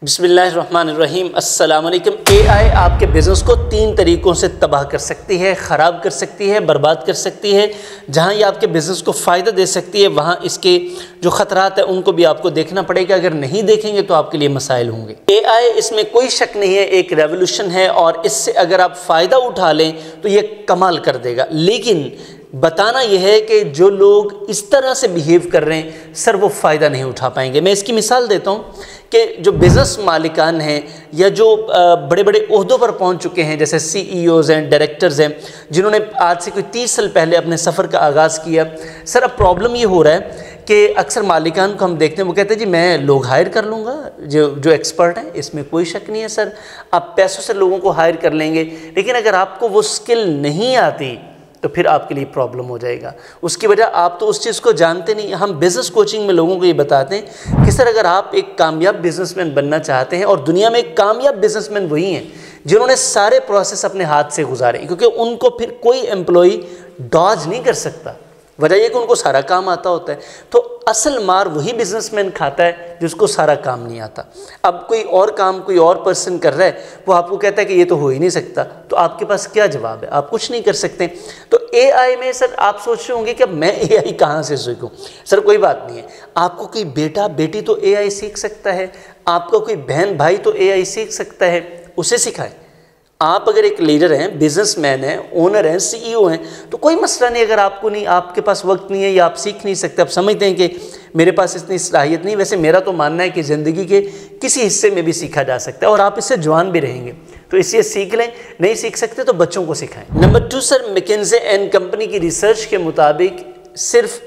बिस्मिल्लाहिर्रहमानिर्रहीम। अस्सलाम वालेकुम। AI आपके बिज़नेस को 3 तरीक़ों से तबाह कर सकती है, ख़राब कर सकती है, बर्बाद कर सकती है। जहाँ ये आपके बिज़नेस को फ़ायदा दे सकती है, वहाँ इसके जो ख़तरात हैं उनको भी आपको देखना पड़ेगा। अगर नहीं देखेंगे तो आपके लिए मसाइल होंगे। AI इसमें कोई शक नहीं है, एक रेवोल्यूशन है और इससे अगर आप फ़ायदा उठा लें तो ये कमाल कर देगा। लेकिन बताना यह है कि जो लोग इस तरह से बिहेव कर रहे हैं सर, वो फ़ायदा नहीं उठा पाएंगे। मैं इसकी मिसाल देता हूँ कि जो बिज़नेस मालिकान हैं या जो बड़े बड़े ओहदों पर पहुँच चुके हैं, जैसे CEOs हैं, डायरेक्टर्स हैं, जिन्होंने आज से कोई 30 साल पहले अपने सफ़र का आगाज़ किया। सर, अब प्रॉब्लम ये हो रहा है कि अक्सर मालिकान को हम देखते हैं, वो कहते हैं जी मैं लोग हायर कर लूँगा जो एक्सपर्ट हैं, इसमें कोई शक नहीं है सर, आप पैसों से लोगों को हायर कर लेंगे। लेकिन अगर आपको वो स्किल नहीं आती तो फिर आपके लिए प्रॉब्लम हो जाएगा। उसकी वजह आप तो उस चीज़ को जानते नहीं। हम बिज़नेस कोचिंग में लोगों को ये बताते हैं कि सर, अगर आप एक कामयाब बिजनेसमैन बनना चाहते हैं, और दुनिया में एक कामयाब बिजनेसमैन वही हैं जिन्होंने सारे प्रोसेस अपने हाथ से गुजारे, क्योंकि उनको फिर कोई एम्प्लॉई डॉज नहीं कर सकता। वजह यह कि उनको सारा काम आता होता है। तो असल मार वही बिजनेसमैन खाता है जिसको सारा काम नहीं आता। अब कोई और काम कोई और पर्सन कर रहा है, वो आपको कहता है कि ये तो हो ही नहीं सकता, तो आपके पास क्या जवाब है? आप कुछ नहीं कर सकते। तो AI में सर आप सोच रहे होंगे कि अब मैं AI कहाँ से सीखूं? सर कोई बात नहीं है, आपको कोई बेटा बेटी तो AI सीख सकता है, आपका कोई बहन भाई तो AI सीख सकता है, उसे सिखाएं। आप अगर एक लीडर हैं, बिजनेसमैन हैं, ओनर हैं, CEO हैं, तो कोई मसला नहीं। अगर आपको नहीं, आपके पास वक्त नहीं है या आप सीख नहीं सकते, आप समझते हैं कि मेरे पास इतनी सलाहियत नहीं। वैसे मेरा तो मानना है कि ज़िंदगी के किसी हिस्से में भी सीखा जा सकता है और आप इससे जवान भी रहेंगे, तो इससे सीख लें। नहीं सीख सकते तो बच्चों को सिखाएं। Number 2 sir, McKinsey and company की रिसर्च के मुताबिक सिर्फ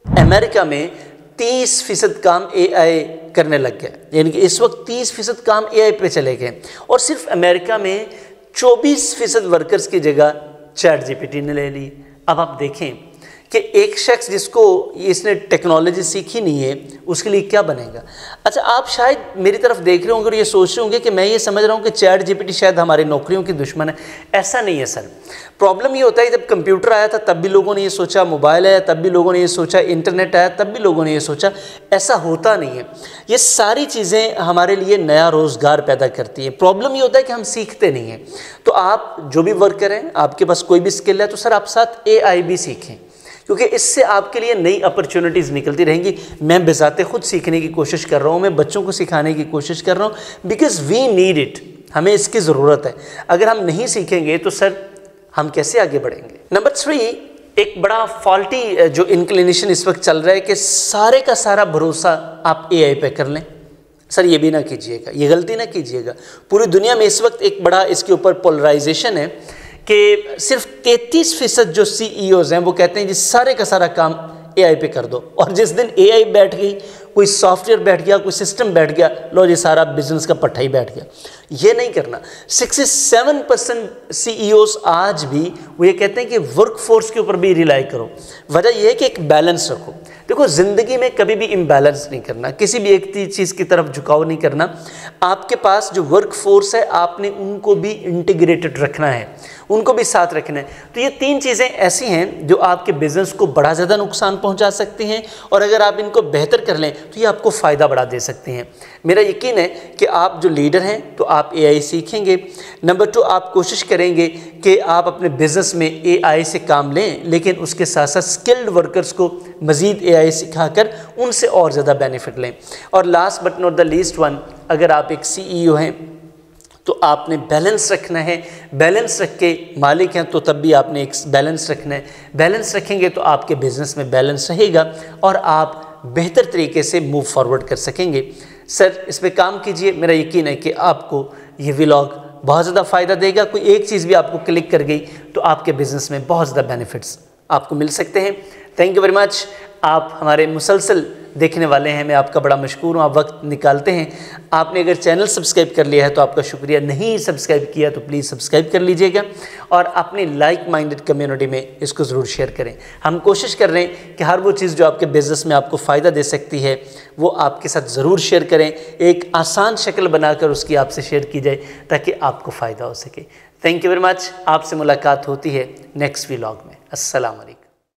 अमेरिका में 30% काम AI करने लग गया। यानी कि इस वक्त 30% काम AI पे चले गए, और सिर्फ अमेरिका में 24% वर्कर्स की जगह ChatGPT ने ले ली। अब आप देखें कि एक शख्स जिसको इसने टेक्नोलॉजी सीखी नहीं है, उसके लिए क्या बनेगा। अच्छा, आप शायद मेरी तरफ देख रहे होंगे और ये सोच रहे होंगे कि मैं ये समझ रहा हूँ कि ChatGPT शायद हमारी नौकरियों की दुश्मन है। ऐसा नहीं है सर। प्रॉब्लम ये होता है, जब कंप्यूटर आया था तब भी लोगों ने ये सोचा, मोबाइल आया तब भी लोगों ने ये सोचा, इंटरनेट आया तब भी लोगों ने ये सोचा। ऐसा होता नहीं है। ये सारी चीज़ें हमारे लिए नया रोज़गार पैदा करती हैं। प्रॉब्लम ये होता है कि हम सीखते नहीं हैं। तो आप जो भी वर्कर हैं, आपके पास कोई भी स्किल है, तो सर आप साथ AI भी सीखें, क्योंकि इससे आपके लिए नई अपॉर्चुनिटीज़ निकलती रहेंगी। मैं बेज़ाते खुद सीखने की कोशिश कर रहा हूँ, मैं बच्चों को सिखाने की कोशिश कर रहा हूँ, बिकॉज़ वी नीड इट। हमें इसकी ज़रूरत है। अगर हम नहीं सीखेंगे तो सर हम कैसे आगे बढ़ेंगे। नंबर 3, एक बड़ा फॉल्टी जो इंक्लिनेशन इस वक्त चल रहा है कि सारे का सारा भरोसा आप AI पे कर लें। सर ये भी ना कीजिएगा, ये गलती ना कीजिएगा। पूरी दुनिया में इस वक्त एक बड़ा इसके ऊपर पोलराइजेशन है कि सिर्फ 33% जो CEOs हैं वो कहते हैं जी सारे का सारा काम AI पे कर दो, और जिस दिन AI बैठ गई, कोई सॉफ्टवेयर बैठ गया, कोई सिस्टम बैठ गया, लो जी सारा बिजनेस का पट्टा ही बैठ गया। ये नहीं करना। 67% CEOs आज भी वो ये कहते हैं कि वर्कफोर्स के ऊपर भी रिलाई करो। वजह यह है कि एक बैलेंस रखो। देखो, ज़िंदगी में कभी भी इम्बैलेंस नहीं करना, किसी भी एक चीज़ की तरफ झुकाव नहीं करना। आपके पास जो वर्कफोर्स है, आपने उनको भी इंटीग्रेटेड रखना है, उनको भी साथ रखना है। तो ये 3 चीज़ें ऐसी हैं जो आपके बिज़नेस को बड़ा ज़्यादा नुकसान पहुंचा सकती हैं, और अगर आप इनको बेहतर कर लें तो ये आपको फ़ायदा बढ़ा दे सकती हैं। मेरा यकीन है कि आप जो लीडर हैं तो आप AI सीखेंगे। नंबर 2, आप कोशिश करेंगे कि आप अपने बिज़नेस में AI से काम लें, लेकिन उसके साथ साथ स्किल्ड वर्कर्स को मज़ीद AI सिखाकर उनसे और ज़्यादा बेनिफिट लें। और last but not the least one, अगर आप एक CEO हैं तो आपने बैलेंस रखना है। बैलेंस रख के मालिक हैं तो तब भी आपने एक बैलेंस रखना है। बैलेंस रखेंगे तो आपके बिज़नेस में बैलेंस रहेगा और आप बेहतर तरीके से मूव फॉरवर्ड कर सकेंगे। सर इस पे काम कीजिए। मेरा यकीन है कि आपको ये व्लॉग बहुत ज़्यादा फ़ायदा देगा। कोई एक चीज़ भी आपको क्लिक कर गई तो आपके बिज़नेस में बहुत ज़्यादा बेनिफिट्स आपको मिल सकते हैं। Thank you very much. आप हमारे मुसलसल देखने वाले हैं, मैं आपका बड़ा मशकूर हूँ। आप वक्त निकालते हैं। आपने अगर चैनल सब्सक्राइब कर लिया है तो आपका शुक्रिया, नहीं सब्सक्राइब किया तो प्लीज़ सब्सक्राइब कर लीजिएगा, और अपनी लाइक माइंडेड कम्युनिटी में इसको ज़रूर शेयर करें। हम कोशिश कर रहे हैं कि हर वो चीज़ जो आपके बिज़नेस में आपको फ़ायदा दे सकती है वो आपके साथ ज़रूर शेयर करें। एक आसान शक्ल बनाकर उसकी आपसे शेयर की जाए ताकि आपको फ़ायदा हो सके। Thank you very much. आपसे मुलाकात होती है नेक्स्ट व्लॉग में। अस्सलाम वालेकुम।